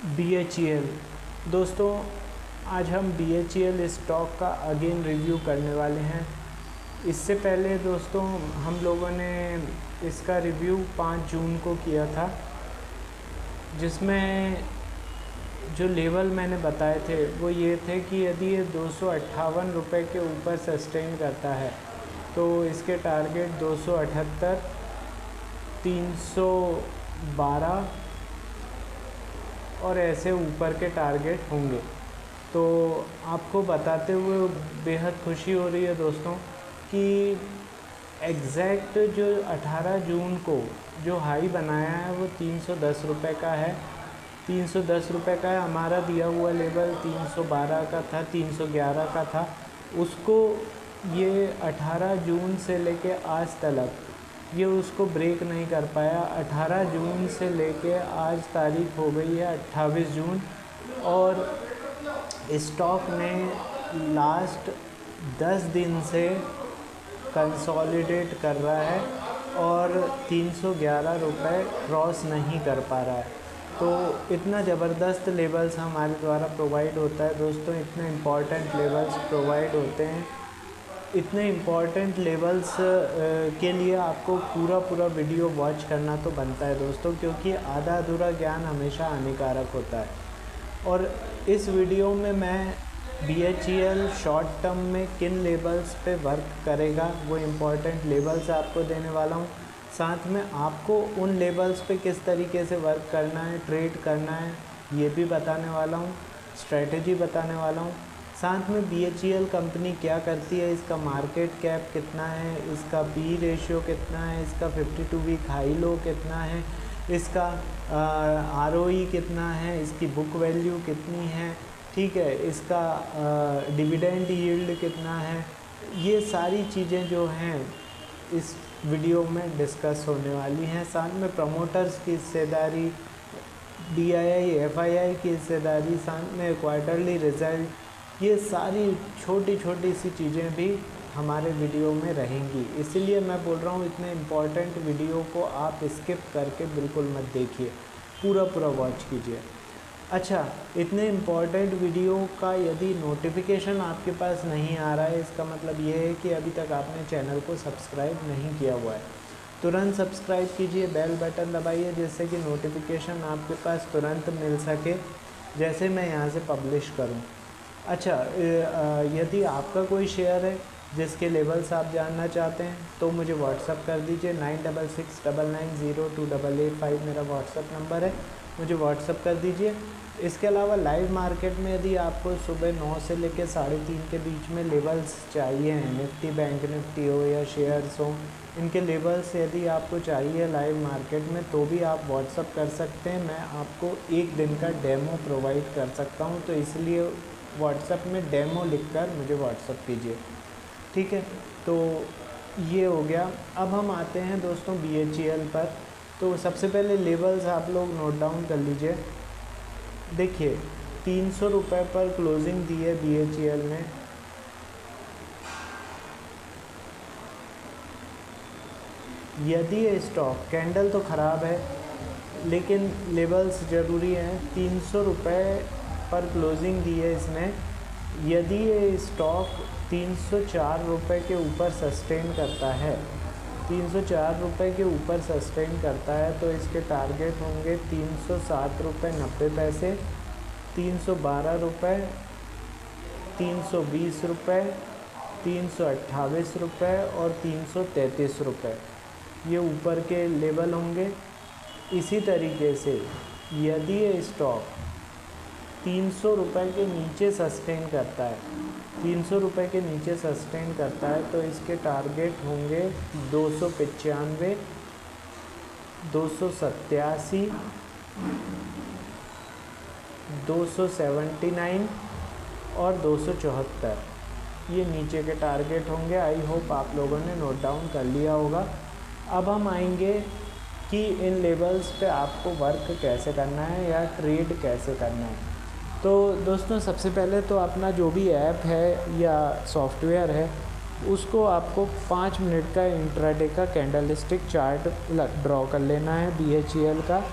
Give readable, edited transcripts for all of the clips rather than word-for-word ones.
BHEL। दोस्तों, आज हम BHEL स्टॉक का अगेन रिव्यू करने वाले हैं। इससे पहले दोस्तों हम लोगों ने इसका रिव्यू 5 जून को किया था, जिसमें जो लेवल मैंने बताए थे वो ये थे कि यदि ये 258 रुपये के ऊपर सस्टेन करता है तो इसके टारगेट 278, 312 और ऐसे ऊपर के टारगेट होंगे। तो आपको बताते हुए बेहद खुशी हो रही है दोस्तों कि एग्जैक्ट जो 18 जून को जो हाई बनाया है वो 310 रुपये का है। 310 रुपये का है। हमारा दिया हुआ लेवल 312 का था, 311 का था। उसको ये 18 जून से लेके आज तक ये उसको ब्रेक नहीं कर पाया। 18 जून से लेके आज तारीख हो गई है 28 जून और स्टॉक ने लास्ट 10 दिन से कंसोलिडेट कर रहा है और 311 रुपये क्रॉस नहीं कर पा रहा है। तो इतना ज़बरदस्त लेवल्स हमारे द्वारा प्रोवाइड होता है दोस्तों, इतने इम्पॉर्टेंट लेवल्स प्रोवाइड होते हैं। इतने इम्पॉर्टेंट लेवल्स के लिए आपको पूरा वीडियो वॉच करना तो बनता है दोस्तों, क्योंकि आधा अधूरा ज्ञान हमेशा हानिकारक होता है। और इस वीडियो में मैं BHEL शॉर्ट टर्म में किन लेवल्स पे वर्क करेगा वो इम्पॉर्टेंट लेवल्स आपको देने वाला हूँ। साथ में आपको उन लेवल्स पे किस तरीके से वर्क करना है, ट्रेड करना है, ये भी बताने वाला हूँ, स्ट्रेटजी बताने वाला हूँ। साथ में BHEL कंपनी क्या करती है, इसका मार्केट कैप कितना है, इसका P रेशियो कितना है, इसका 52 वीक हाई लो कितना है, इसका ROE कितना है, इसकी बुक वैल्यू कितनी है, ठीक है, इसका डिविडेंड यील्ड कितना है। ये सारी चीज़ें जो हैं इस वीडियो में डिस्कस होने वाली हैं। साथ में प्रमोटर्स की हिस्सेदारी, DII FII की हिस्सेदारी, साथ में क्वार्टरली रिजल्ट, ये सारी छोटी सी चीज़ें भी हमारे वीडियो में रहेंगी। इसीलिए मैं बोल रहा हूँ इतने इम्पॉर्टेंट वीडियो को आप स्किप करके बिल्कुल मत देखिए, पूरा वॉच कीजिए। अच्छा, इतने इम्पॉर्टेंट वीडियो का यदि नोटिफिकेशन आपके पास नहीं आ रहा है, इसका मतलब ये है कि अभी तक आपने चैनल को सब्सक्राइब नहीं किया हुआ है। तुरंत सब्सक्राइब कीजिए, बेल बटन दबाइए, जिससे कि नोटिफिकेशन आपके पास तुरंत मिल सके जैसे मैं यहाँ से पब्लिश करूँ। अच्छा, यदि आपका कोई शेयर है जिसके लेवल्स आप जानना चाहते हैं तो मुझे व्हाट्सअप कर दीजिए। 9669902885 मेरा व्हाट्सअप नंबर है, मुझे व्हाट्सअप कर दीजिए। इसके अलावा लाइव मार्केट में यदि आपको सुबह 9 से लेकर 3:30 के बीच में लेवल्स चाहिए हैं, निफ्टी बैंक निफ्टी हो या शेयर्स हो, इनके लेवल्स यदि आपको चाहिए लाइव मार्केट में तो भी आप व्हाट्सअप कर सकते हैं। मैं आपको 1 दिन का डेमो प्रोवाइड कर सकता हूं, तो इसलिए व्हाट्सअप में डेमो लिखकर मुझे व्हाट्सअप कीजिए, ठीक है। तो ये हो गया। अब हम आते हैं दोस्तों BHEL पर। तो सबसे पहले लेवल्स आप लोग नोट डाउन कर लीजिए। देखिए 300 रुपये पर क्लोजिंग दी है BHEL ने। यदि ये स्टॉक, कैंडल तो ख़राब है लेकिन लेवल्स ज़रूरी हैं। 300 रुपये पर क्लोजिंग दी है इसने। यदि ये स्टॉक 304 रुपये के ऊपर सस्टेन करता है, 304 रुपये के ऊपर सस्टेन करता है तो इसके टारगेट होंगे 307 रुपये 90 पैसे, 312 रुपये, 320 रुपये, 328 रुपये और 333 रुपये, ये ऊपर के लेवल होंगे। इसी तरीके से यदि ये स्टॉक 300 रुपये के नीचे सस्टेन करता है, 300 रुपये के नीचे सस्टेन करता है तो इसके टारगेट होंगे 295, 287, 279 और 274, ये नीचे के टारगेट होंगे। आई होप आप लोगों ने नोट डाउन कर लिया होगा। अब हम आएंगे कि इन लेवल्स पे आपको वर्क कैसे करना है या ट्रेड कैसे करना है। तो दोस्तों सबसे पहले तो अपना जो भी ऐप है या सॉफ्टवेयर है उसको आपको 5 मिनट का इंट्राडे का कैंडलस्टिक चार्ट ड्रॉ कर लेना है BHEL का।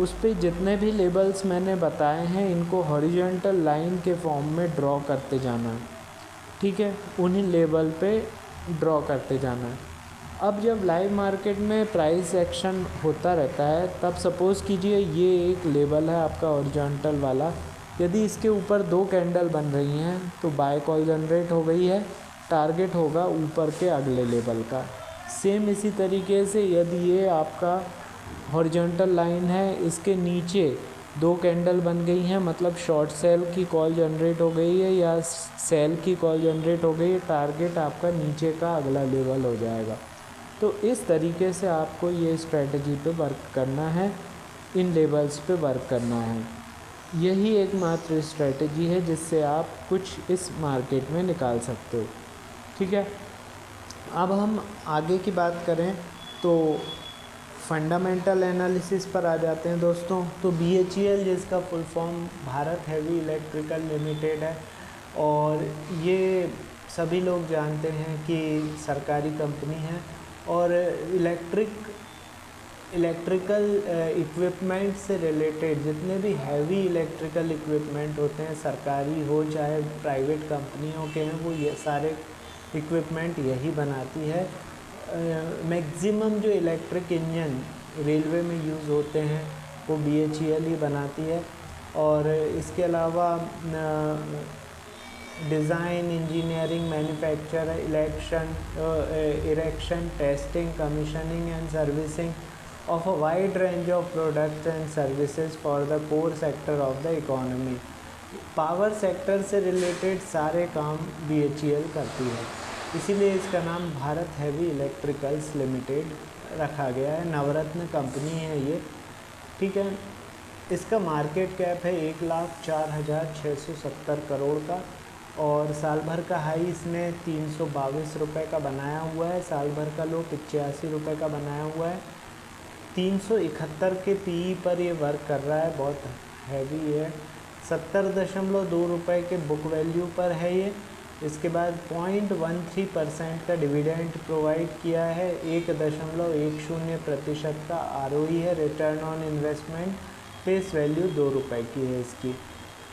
उस पे जितने भी लेबल्स मैंने बताए हैं इनको हॉरिजॉन्टल लाइन के फॉर्म में ड्रॉ करते जाना है, ठीक है, उन्हीं लेबल पे ड्रॉ करते जाना है। अब जब लाइव मार्केट में प्राइस एक्शन होता रहता है तब सपोज़ कीजिए ये एक लेबल है आपका हॉरिजॉन्टल वाला, यदि इसके ऊपर 2 कैंडल बन रही हैं तो बाय कॉल जनरेट हो गई है, टारगेट होगा ऊपर के अगले लेबल का। सेम इसी तरीके से यदि ये आपका हॉरिजॉन्टल लाइन है, इसके नीचे 2 कैंडल बन गई हैं, मतलब शॉर्ट सेल की कॉल जनरेट हो गई है या सेल की कॉल जनरेट हो गई है, टारगेट आपका नीचे का अगला लेवल हो जाएगा। तो इस तरीके से आपको ये स्ट्रेटजी पे वर्क करना है, इन लेवल्स पे वर्क करना है। यही एकमात्र स्ट्रेटजी है जिससे आप कुछ इस मार्केट में निकाल सकते हो, ठीक है। अब हम आगे की बात करें तो फंडामेंटल एनालिसिस पर आ जाते हैं दोस्तों। तो BHEL जिसका full form Bharat heavy electrical limited है, और ये सभी लोग जानते हैं कि सरकारी कंपनी है, और इलेक्ट्रिकल इक्विपमेंट से रिलेटेड जितने भी हैवी इलेक्ट्रिकल इक्विपमेंट होते हैं, सरकारी हो चाहे प्राइवेट कंपनियों के हैं, वो ये सारे इक्विपमेंट यही बनाती है। मैक्सिमम जो इलेक्ट्रिक इंजन रेलवे में यूज़ होते हैं वो BHEL ही बनाती है। और इसके अलावा design, engineering, manufacture, erection, testing, commissioning and servicing of a wide range of products and services for the core sector of the economy। Power sector से रिलेटेड सारे काम BHEL करती है, इसीलिए इसका नाम भारत हैवी इलेक्ट्रिकल्स लिमिटेड रखा गया है। नवरत्न कंपनी है ये, ठीक है। इसका मार्केट कैप है 1,04,670 करोड़ का, और साल भर का हाई इसने 322 रुपये का बनाया हुआ है, साल भर का लो 85 रुपये का बनाया हुआ है। 371 के PE पर ये वर्क कर रहा है, बहुत हैवी है। 70.2 रुपये के बुक वैल्यू पर है ये। इसके बाद 0.13% का डिविडेंड प्रोवाइड किया है, 1.10% का ROE है, return on investment. Face value 2 रुपये की है इसकी।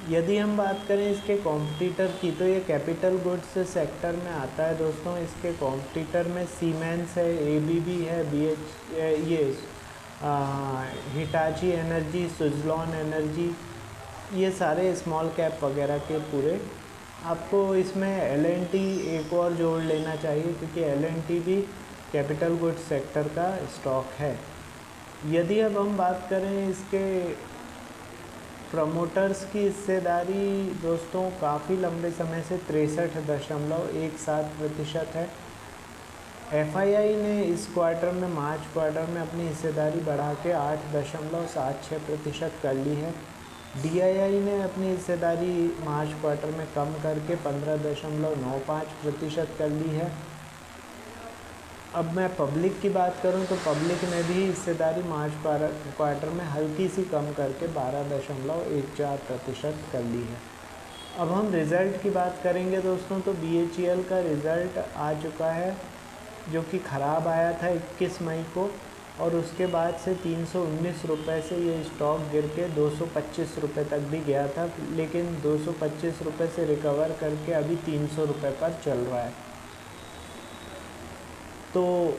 यदि हम बात करें इसके कॉम्पिटिटर की तो ये कैपिटल गुड्स सेक्टर में आता है दोस्तों। इसके कॉम्पिटिटर में सीमेंस है, ABB है, हिटाची एनर्जी, सुज़लॉन एनर्जी, ये सारे स्मॉल कैप वगैरह के पूरे। आपको इसमें L&T एक और जोड़ लेना चाहिए, क्योंकि L&T भी कैपिटल गुड्स सेक्टर का स्टॉक है। यदि अब हम बात करें इसके प्रमोटर्स की हिस्सेदारी दोस्तों काफ़ी लंबे समय से 63.17% है। FII ने इस क्वार्टर में, मार्च क्वार्टर में अपनी हिस्सेदारी बढ़ा के 8.76% कर ली है। DII ने अपनी हिस्सेदारी मार्च क्वार्टर में कम करके 15.95% कर ली है। अब मैं पब्लिक की बात करूं तो पब्लिक ने भी हिस्सेदारी मार्च क्वार्टर में हल्की सी कम करके 12.14% कर ली है। अब हम रिज़ल्ट की बात करेंगे दोस्तों, तो BHEL का रिज़ल्ट आ चुका है जो कि ख़राब आया था 21 मई को, और उसके बाद से 319 रुपये से ये स्टॉक गिर के 225 रुपये तक भी गया था, लेकिन 225 रुपये से रिकवर करके अभी 300 रुपये पर चल रहा है। तो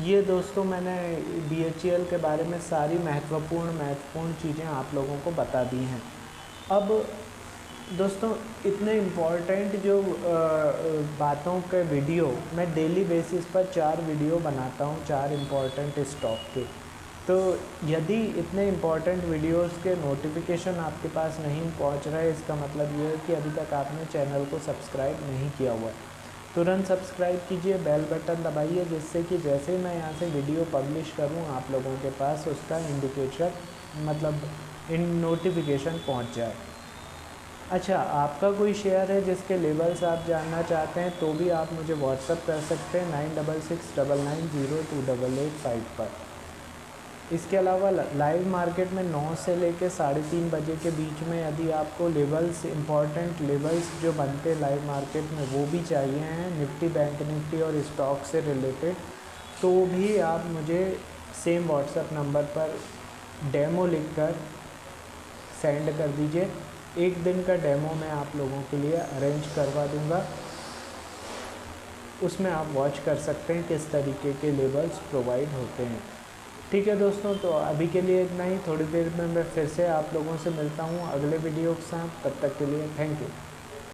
ये दोस्तों मैंने BHEL के बारे में सारी महत्वपूर्ण चीज़ें आप लोगों को बता दी हैं। अब दोस्तों इतने इम्पॉर्टेंट जो बातों के वीडियो मैं डेली बेसिस पर 4 वीडियो बनाता हूँ, 4 इम्पॉर्टेंट स्टॉक के। तो यदि इतने इम्पॉर्टेंट वीडियोस के नोटिफिकेशन आपके पास नहीं पहुँच रहे, इसका मतलब ये है कि अभी तक आपने चैनल को सब्सक्राइब नहीं किया हुआ है। तुरंत सब्सक्राइब कीजिए, बेल बटन दबाइए, जिससे कि जैसे ही मैं यहाँ से वीडियो पब्लिश करूँ आप लोगों के पास उसका इंडिकेटर मतलब नोटिफिकेशन पहुँच जाए। अच्छा, आपका कोई शेयर है जिसके लेवल्स आप जानना चाहते हैं तो भी आप मुझे व्हाट्सअप कर सकते हैं 9669902885 पर। इसके अलावा लाइव मार्केट में 9 से लेकर 3:30 बजे के बीच में यदि आपको लेवल्स, इम्पॉर्टेंट लेवल्स जो बनते लाइव मार्केट में वो भी चाहिए हैं, निफ्टी, बैंक निफ्टी और स्टॉक से रिलेटेड, तो भी आप मुझे सेम व्हाट्सएप नंबर पर डेमो लिखकर सेंड कर दीजिए। 1 दिन का डेमो मैं आप लोगों के लिए अरेंज करवा दूंगा, उसमें आप वॉच कर सकते हैं किस तरीके के लेबल्स प्रोवाइड होते हैं। ठीक है दोस्तों, तो अभी के लिए इतना ही। थोड़ी देर में मैं फिर से आप लोगों से मिलता हूँ अगले वीडियो के साथ। तब तक के लिए थैंक यू।